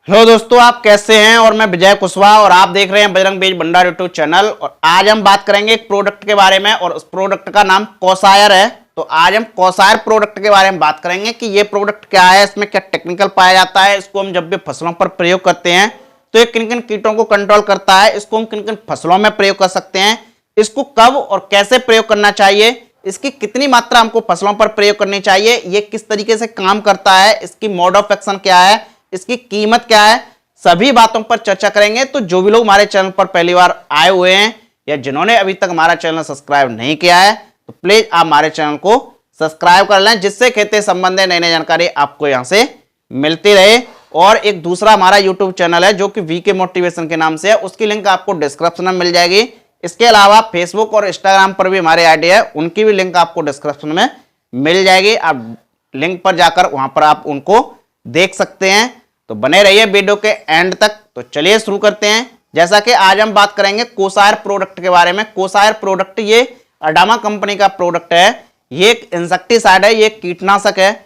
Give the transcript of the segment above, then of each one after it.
Hello दोस्तों, आप कैसे हैं। और मैं विजय कुशवाहा और आप देख रहे हैं बजरंग बीज भंडार यूट्यूब चैनल। और आज हम बात करेंगे एक प्रोडक्ट के बारे में और उस प्रोडक्ट का नाम कॉसायर है। तो आज हम कॉसायर प्रोडक्ट के बारे में बात करेंगे कि ये प्रोडक्ट क्या है, इसमें क्या टेक्निकल पाया जाता है, इसको हम जब भी फसलों पर प्रयोग करते हैं तो ये किन किन कीटों को कंट्रोल करता है, इसको हम किन किन फसलों में प्रयोग कर सकते हैं, इसको कब और कैसे प्रयोग करना चाहिए, इसकी कितनी मात्रा हमको फसलों पर प्रयोग करनी चाहिए, ये किस तरीके से काम करता है, इसकी मोड ऑफ एक्शन क्या है, इसकी कीमत क्या है, सभी बातों पर चर्चा करेंगे। तो जो भी लोग हमारे चैनल पर पहली बार आए हुए हैं या जिन्होंने अभी तक हमारा चैनल सब्सक्राइब नहीं किया है तो प्लीज आप हमारे चैनल को सब्सक्राइब कर लें, जिससे खेती संबंधी नई नई जानकारी आपको यहां से मिलती रहे। और एक दूसरा हमारा यूट्यूब चैनल है जो कि वीके मोटिवेशन के नाम से है, उसकी लिंक आपको डिस्क्रिप्शन में मिल जाएगी। इसके अलावा फेसबुक और इंस्टाग्राम पर भी हमारे आईडी है, उनकी भी लिंक आपको डिस्क्रिप्शन में मिल जाएगी। आप लिंक पर जाकर वहां पर आप उनको देख सकते हैं। तो बने रहिए वीडियो के एंड तक। तो चलिए शुरू करते हैं। जैसा कि आज हम बात करेंगे कोसायर प्रोडक्ट के बारे में। कोसायर प्रोडक्ट ये अडामा कंपनी का प्रोडक्ट है। ये एक इंसेक्टिसाइड है, ये कीटनाशक है।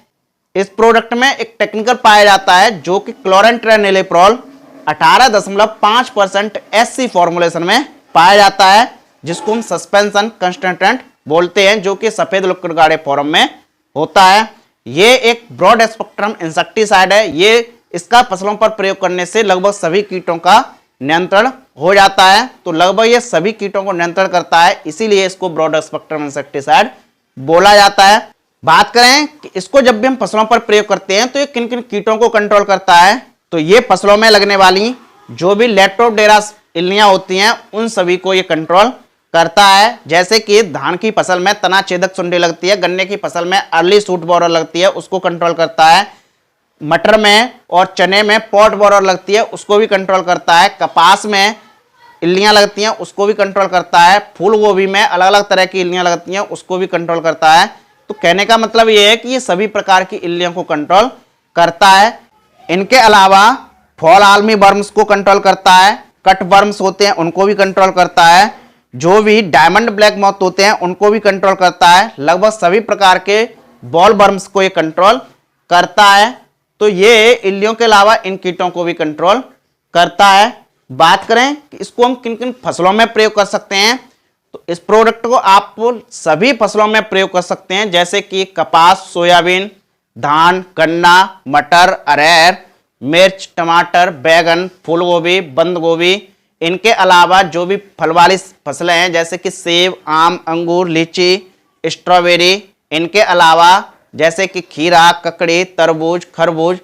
इस प्रोडक्ट में एक टेक्निकल पाया जाता है जो कि क्लोरेंट्रेनिलिप्रोल 18.5% एससी फॉर्मुलेशन में पाया जाता है, जिसको हम सस्पेंशन कंसंट्रेंट बोलते हैं, जो कि सफेद लिक्विड गाढ़े फॉर्म में होता है। ये एक ब्रॉड स्पेक्ट्रम इंसेक्टिसाइड है। ये इसका फसलों पर प्रयोग करने से लगभग सभी कीटों का नियंत्रण हो जाता है। तो लगभग ये सभी कीटों को नियंत्रण करता है, इसीलिए इसको ब्रॉड स्पेक्ट्रम इंसेक्टिसाइड बोला जाता है। बात करें कि इसको जब भी हम फसलों पर प्रयोग करते हैं तो ये किन किन कीटों को कंट्रोल करता है, तो ये फसलों में लगने वाली जो भी लेप्टोप्टेरा इल्लियां होती हैं उन सभी को ये कंट्रोल करता है। जैसे कि धान की फसल में तना छेदक सुंडी लगती है, गन्ने की फसल में अर्ली शूट बोरर लगती है, उसको कंट्रोल करता है। मटर में और चने में पॉट बोरर लगती है, उसको भी कंट्रोल करता है। कपास में इल्लियां लगती हैं, उसको भी कंट्रोल करता है। फूल गोभी में अलग अलग तरह की इल्लियां लगती हैं, उसको भी कंट्रोल करता है। तो कहने का मतलब ये है कि ये सभी प्रकार की इल्लियों को कंट्रोल करता है। इनके अलावा फॉल आर्मी वर्म्स को कंट्रोल करता है। कट वर्म्स होते हैं उनको भी कंट्रोल करता है। जो भी डायमंड ब्लैक मॉथ होते हैं उनको भी कंट्रोल करता है। लगभग सभी प्रकार के बॉल वर्म्स को ये कंट्रोल करता है। तो ये इल्लियों के अलावा इन कीटों को भी कंट्रोल करता है। बात करें कि इसको हम किन किन फसलों में प्रयोग कर सकते हैं, तो इस प्रोडक्ट को आप सभी फसलों में प्रयोग कर सकते हैं, जैसे कि कपास, सोयाबीन, धान, गन्ना, मटर, अरहर, मिर्च, टमाटर, बैगन, फूलगोभी, बंद गोभी। इनके अलावा जो भी फल वाली फसलें हैं जैसे कि सेब, आम, अंगूर, लीची, स्ट्रॉबेरी। इनके अलावा जैसे कि खीरा, ककड़ी, तरबूज, खरबूज,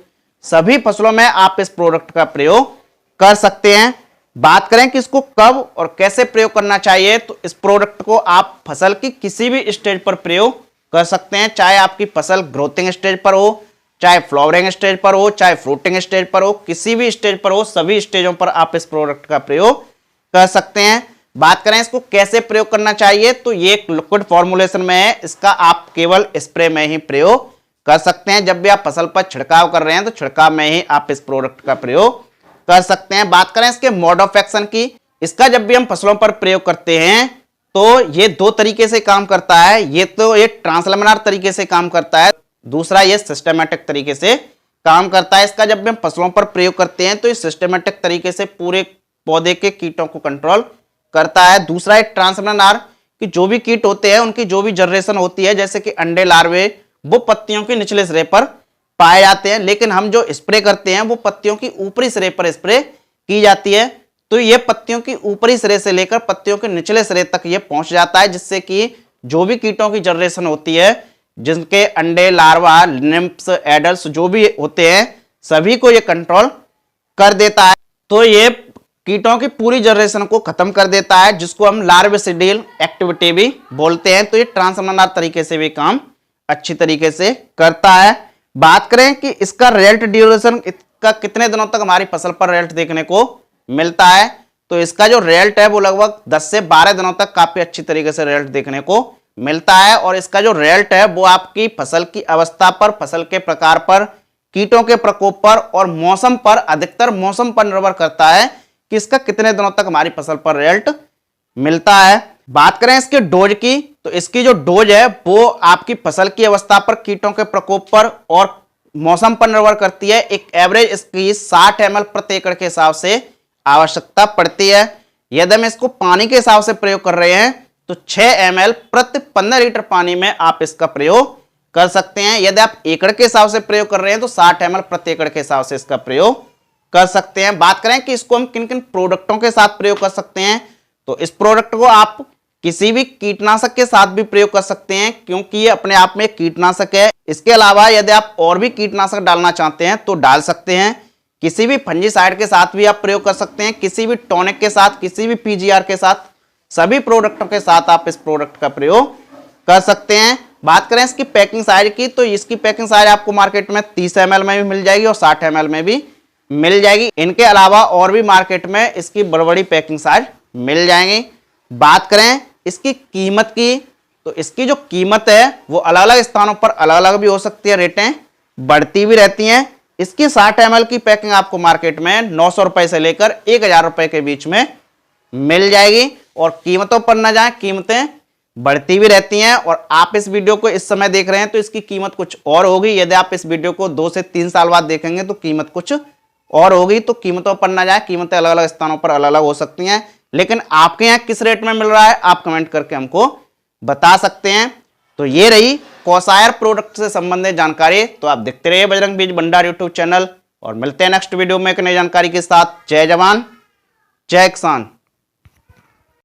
सभी फसलों में आप इस प्रोडक्ट का प्रयोग कर सकते हैं। बात करें कि इसको कब और कैसे प्रयोग करना चाहिए, तो इस प्रोडक्ट को आप फसल की किसी भी स्टेज पर प्रयोग कर सकते हैं, चाहे आपकी फसल ग्रोथिंग स्टेज पर हो, चाहे फ्लावरिंग स्टेज पर हो, चाहे फ्रूटिंग स्टेज पर हो, किसी भी स्टेज पर हो, सभी स्टेजों पर आप इस प्रोडक्ट का प्रयोग कर सकते हैं। बात करें इसको कैसे प्रयोग करना चाहिए, तो ये एक लिक्विड फॉर्मुलेशन में है, इसका आप केवल स्प्रे में ही प्रयोग कर सकते हैं। जब भी आप फसल पर छिड़काव कर रहे हैं तो छिड़काव में ही आप इस प्रोडक्ट का प्रयोग कर सकते हैं। बात करें इसके मोड ऑफ एक्शन की, इसका जब भी हम फसलों पर प्रयोग करते हैं तो ये दो तरीके से काम करता है। ये तो ये ट्रांसलेमिनार तरीके से काम करता है, दूसरा ये सिस्टमेटिक तरीके से काम करता है। इसका जब भी हम फसलों पर प्रयोग करते हैं तो ये सिस्टमेटिक तरीके से पूरे पौधे के कीटों को कंट्रोल करता है। दूसरा एक ट्रांसलेमिनार कि जो भी कीट होते हैं उनकी जो भी जनरेशन होती है, जैसे कि अंडे, लार्वे, वो पत्तियों के निचले सिरे पर पाए जाते हैं, लेकिन हम जो स्प्रे करते हैं वो पत्तियों की ऊपरी सिरे पर स्प्रे की जाती है। तो ये पत्तियों की ऊपरी सिरे से लेकर पत्तियों के निचले सिरे तक ये पहुंच जाता है, जिससे कि जो भी कीटों की जनरेशन होती है, जिनके अंडे, लार्वा, निम्प्स, एडल्ट्स जो भी होते हैं, सभी को ये कंट्रोल कर देता है। तो ये कीटों की पूरी जनरेशन को खत्म कर देता है, जिसको हम लार्विसिडियल एक्टिविटी भी बोलते हैं। तो ये ट्रांसलेमिनार तरीके से भी काम अच्छी तरीके से करता है। बात करें कि इसका रिजल्ट ड्यूरेशन, इसका कितने दिनों तक हमारी फसल पर रिजल्ट देखने को मिलता है, तो इसका जो रिजल्ट है वो लगभग 10 से 12 दिनों तक काफी अच्छी तरीके से रिजल्ट देखने को मिलता है। और इसका जो रिजल्ट है वो आपकी फसल की अवस्था पर, फसल के प्रकार पर, कीटों के प्रकोप पर और मौसम पर, अधिकतर मौसम पर निर्भर करता है कि इसका कितने दिनों तक हमारी फसल पर रिजल्ट मिलता है। बात करें इसके डोज की, तो इसकी जो डोज है वो आपकी फसल की अवस्था पर, कीटों के प्रकोप पर और मौसम पर निर्भर करती है। एक एवरेज इसकी 60 ml प्रति एकड़ के हिसाब से आवश्यकता पड़ती है। यदि हम इसको पानी के हिसाब से प्रयोग कर रहे हैं तो 6 ml प्रति 15 लीटर पानी में आप इसका प्रयोग कर सकते हैं। यदि आप एकड़ के हिसाब से प्रयोग कर रहे हैं तो 60 ml प्रति एकड़ के हिसाब से इसका प्रयोग कर सकते हैं। बात करें कि इसको हम किन किन प्रोडक्टों के साथ प्रयोग कर सकते हैं, तो इस प्रोडक्ट को आप किसी भी कीटनाशक के साथ भी प्रयोग कर सकते हैं, क्योंकि ये अपने आप में कीटनाशक है। इसके अलावा यदि आप और भी कीटनाशक डालना चाहते हैं तो डाल सकते हैं। किसी भी फंजीसाइड के साथ भी आप प्रयोग कर सकते हैं, किसी भी टॉनिक के साथ, किसी भी पीजीआर के साथ, सभी प्रोडक्टों के साथ आप इस प्रोडक्ट का प्रयोग कर सकते हैं। बात करें इसकी पैकिंग साइज की, तो इसकी पैकिंग साइज आपको मार्केट में 30 ml में भी मिल जाएगी और 60 ml में भी मिल जाएगी। इनके अलावा और भी मार्केट में इसकी बड़ी बड़ी पैकिंग साइज मिल जाएंगी। बात करें इसकी कीमत की, तो इसकी जो कीमत है वो अलग अलग स्थानों पर अलग अलग भी हो सकती है, रेटें बढ़ती भी रहती हैं। इसकी 60 ml की पैकिंग आपको मार्केट में 900 रुपए से लेकर 1000 रुपए के बीच में मिल जाएगी। और कीमतों पर न जाएं, कीमतें बढ़ती भी रहती हैं। और आप इस वीडियो को इस समय देख रहे हैं तो इसकी कीमत कुछ और होगी। यदि आप इस वीडियो को 2 से 3 साल बाद देखेंगे तो कीमत कुछ और होगी। तो कीमतों पर न जाए, कीमतें अलग अलग स्थानों पर अलग अलग हो सकती हैं। लेकिन आपके यहाँ किस रेट में मिल रहा है आप कमेंट करके हमको बता सकते हैं। तो ये रही कॉसायर प्रोडक्ट से संबंधित जानकारी। तो आप देखते रहिए बजरंग बीज भंडार यूट्यूब चैनल और मिलते हैं नेक्स्ट वीडियो में एक नई जानकारी के साथ। जय जवान जय किसान।